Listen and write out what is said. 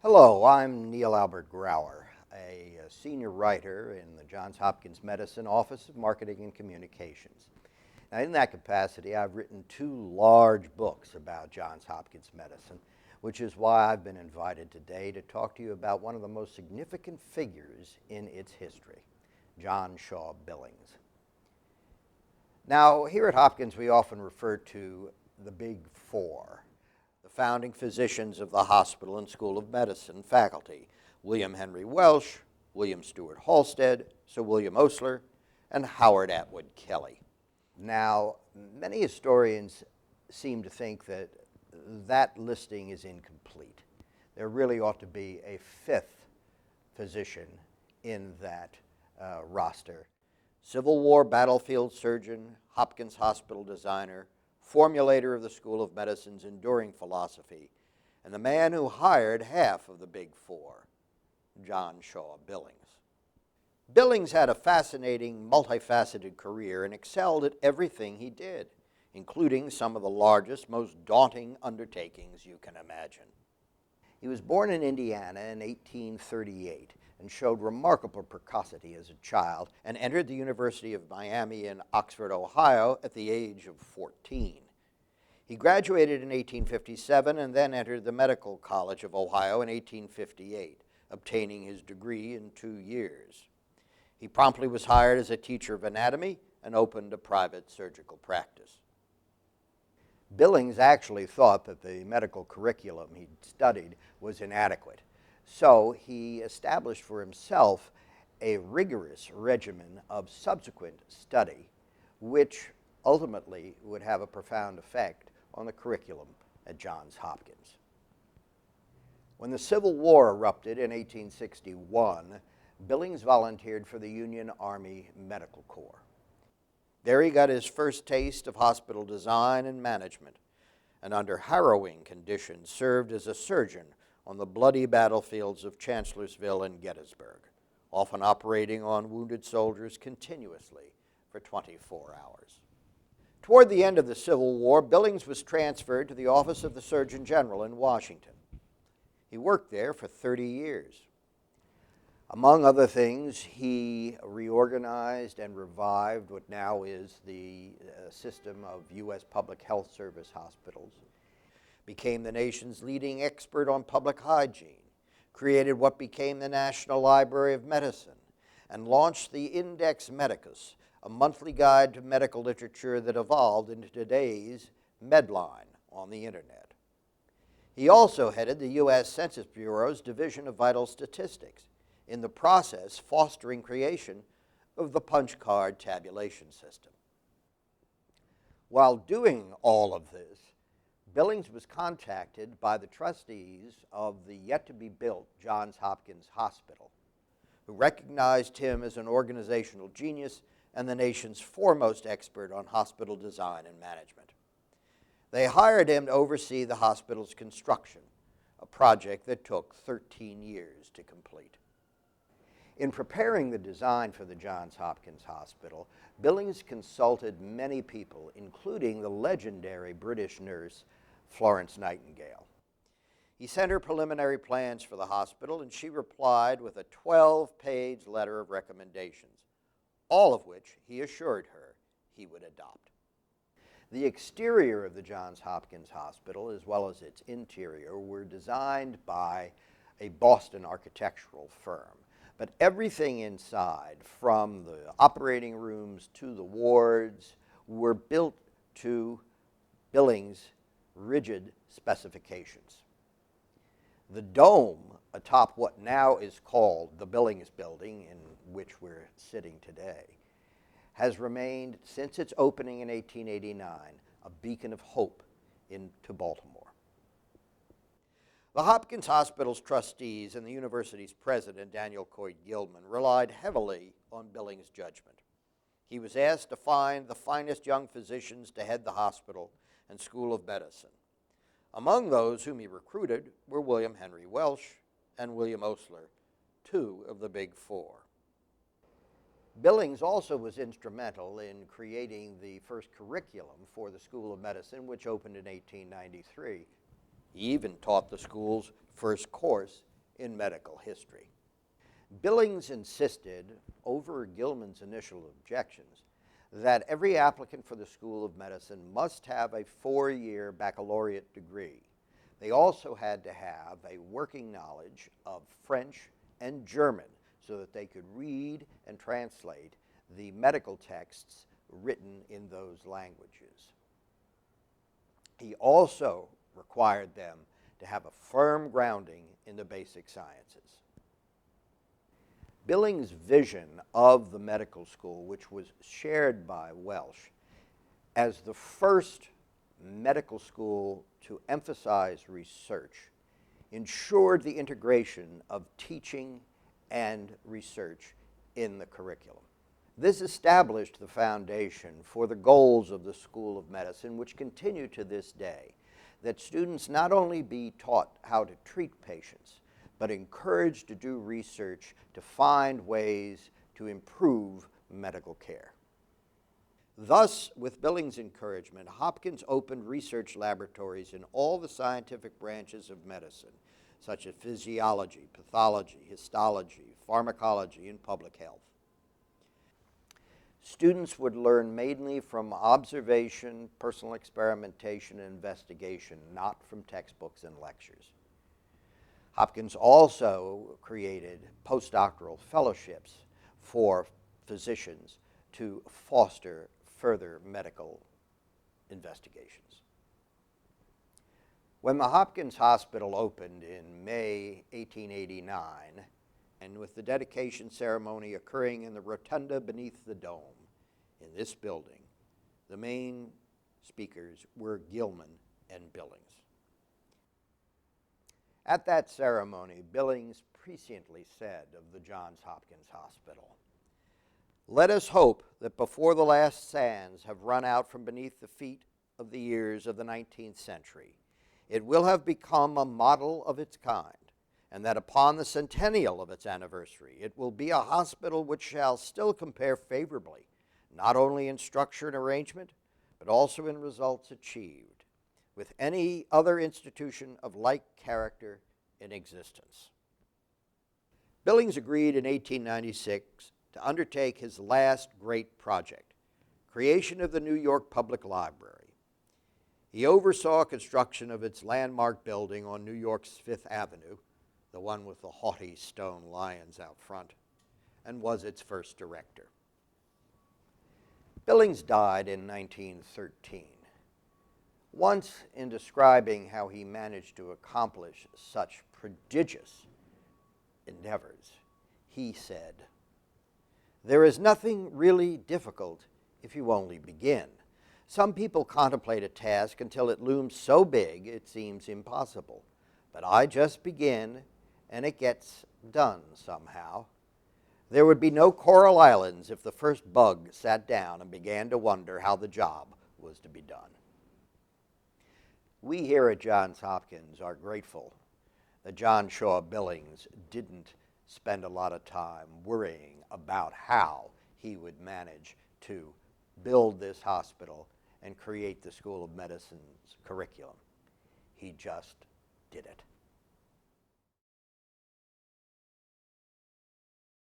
Hello, I'm Neil Albert Grauer, a senior writer in the Johns Hopkins Medicine Office of Marketing and Communications. Now, in that capacity, I've written two large books about Johns Hopkins Medicine, which is why I've been invited today to talk to you about one of the most significant figures in its history, John Shaw Billings. Now, here at Hopkins, we often refer to the Big Four, the founding physicians of the hospital and School of Medicine faculty: William Henry Welsh, William Stewart Halsted, Sir William Osler, and Howard Atwood Kelly. Now, many historians seem to think that that listing is incomplete. There really ought to be a fifth physician in that roster: Civil War battlefield surgeon, Hopkins Hospital designer, formulator of the School of Medicine's enduring philosophy, and the man who hired half of the Big Four, John Shaw Billings. Billings had a fascinating, multifaceted career and excelled at everything he did, including some of the largest, most daunting undertakings you can imagine. He was born in Indiana in 1838 and showed remarkable precocity as a child and entered the University of Miami in Oxford, Ohio at the age of 14. He graduated in 1857 and then entered the Medical College of Ohio in 1858, obtaining his degree in 2 years. He promptly was hired as a teacher of anatomy and opened a private surgical practice. Billings actually thought that the medical curriculum he'd studied was inadequate, so he established for himself a rigorous regimen of subsequent study, which ultimately would have a profound effect on the curriculum at Johns Hopkins. When the Civil War erupted in 1861, Billings volunteered for the Union Army Medical Corps. There he got his first taste of hospital design and management, and under harrowing conditions served as a surgeon on the bloody battlefields of Chancellorsville and Gettysburg, often operating on wounded soldiers continuously for 24 hours. Toward the end of the Civil War, Billings was transferred to the office of the Surgeon General in Washington. He worked there for 30 years. Among other things, he reorganized and revived what now is the system of U.S. public health service hospitals, became the nation's leading expert on public hygiene, created what became the National Library of Medicine, and launched the Index Medicus, a monthly guide to medical literature that evolved into today's Medline on the internet. He also headed the U.S. Census Bureau's Division of Vital Statistics, in the process fostering creation of the punch card tabulation system. While doing all of this, Billings was contacted by the trustees of the yet-to-be-built Johns Hopkins Hospital, who recognized him as an organizational genius and the nation's foremost expert on hospital design and management. They hired him to oversee the hospital's construction, a project that took 13 years to complete. In preparing the design for the Johns Hopkins Hospital, Billings consulted many people, including the legendary British nurse Florence Nightingale. He sent her preliminary plans for the hospital, and she replied with a 12-page letter of recommendations, all of which he assured her he would adopt. The exterior of the Johns Hopkins Hospital, as well as its interior, were designed by a Boston architectural firm. But everything inside, from the operating rooms to the wards, were built to Billings' rigid specifications. The dome atop what now is called the Billings Building, in which we're sitting today, has remained, since its opening in 1889, a beacon of hope into Baltimore. The Hopkins Hospital's trustees and the university's president, Daniel Coyd Gilman, relied heavily on Billings' judgment. He was asked to find the finest young physicians to head the hospital and School of Medicine. Among those whom he recruited were William Henry Welsh and William Osler, two of the Big Four. Billings also was instrumental in creating the first curriculum for the School of Medicine, which opened in 1893. He even taught the school's first course in medical history. Billings insisted, over Gilman's initial objections, that every applicant for the School of Medicine must have a 4-year baccalaureate degree. They also had to have a working knowledge of French and German so that they could read and translate the medical texts written in those languages. He also required them to have a firm grounding in the basic sciences. Billings' vision of the medical school, which was shared by Welsh, as the first medical school to emphasize research, ensured the integration of teaching and research in the curriculum. This established the foundation for the goals of the School of Medicine, which continue to this day, that students not only be taught how to treat patients, but encouraged to do research to find ways to improve medical care. Thus, with Billings' encouragement, Hopkins opened research laboratories in all the scientific branches of medicine, such as physiology, pathology, histology, pharmacology, and public health. Students would learn mainly from observation, personal experimentation, and investigation, not from textbooks and lectures. Hopkins also created postdoctoral fellowships for physicians to foster further medical investigations. When the Hopkins Hospital opened in May 1889, and with the dedication ceremony occurring in the rotunda beneath the dome in this building, the main speakers were Gilman and Billings. At that ceremony, Billings presciently said of the Johns Hopkins Hospital, "Let us hope that before the last sands have run out from beneath the feet of the years of the 19th century, it will have become a model of its kind, and that upon the centennial of its anniversary, it will be a hospital which shall still compare favorably, not only in structure and arrangement, but also in results achieved, with any other institution of like character in existence." Billings agreed in 1896 to undertake his last great project, creation of the New York Public Library. He oversaw construction of its landmark building on New York's Fifth Avenue, the one with the haughty stone lions out front, and was its first director. Billings died in 1913. Once, in describing how he managed to accomplish such prodigious endeavors, he said, "There is nothing really difficult if you only begin. Some people contemplate a task until it looms so big it seems impossible. But I just begin, and it gets done somehow. There would be no Coral Islands if the first bug sat down and began to wonder how the job was to be done." We here at Johns Hopkins are grateful that John Shaw Billings didn't spend a lot of time worrying about how he would manage to build this hospital and create the School of Medicine's curriculum. He just did it.